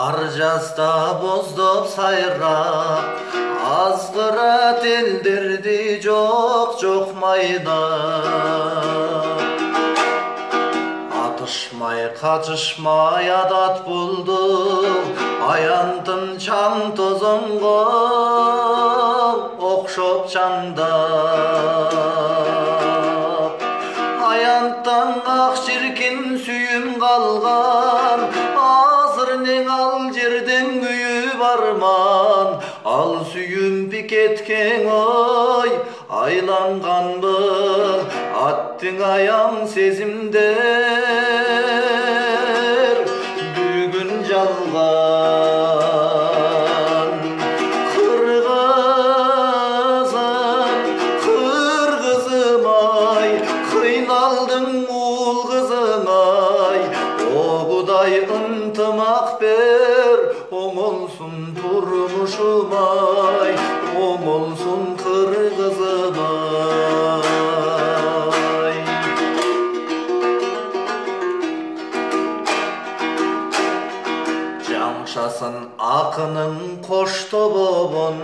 Arjasta bozdop sayrap, azgıra teldirdi çok mayda. Atışmay kaçışmay adat buldu, ayandım çam tozumga okşop çamdap. Ayanttan ak çirkin süyüm kalgan, azır al жерden güyü barman, al süyüm piketken oy, aylangan bu attın ayam sezimder, düğün jalgan. Kırgızım ay, kıynaldın ul kızım ay, o kuday ıntımak ber, oңолsun turmuşum ay, oңolsun kırgızım ay. Жаңшасын ақының қошто бобун,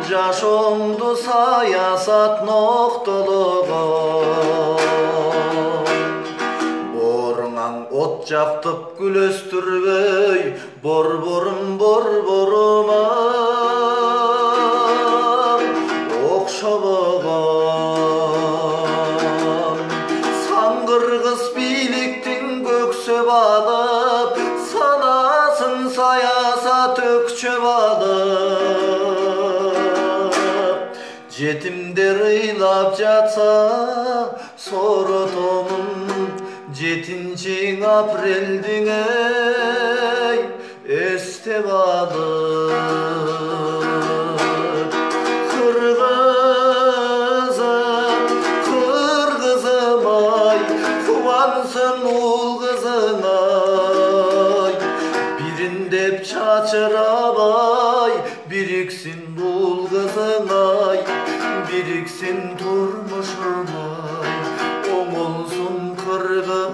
жашоңду саясат ноқтологон. Борыңаң от жақтып күлөстүрбөй, борборума окшобогон. Сан кыргыз бийликтин көксөп алып, санасын саясат өкчөп алып. Жетимдер ыйлап жатса соротомун, 7 апрелдин ey эстеп алып. Кыргызым ай, кубансın ул кызың ай, бириндеп чачырабай, бириксин бул кызың ай, бириксин турмушум ай, оңолсун кыргызым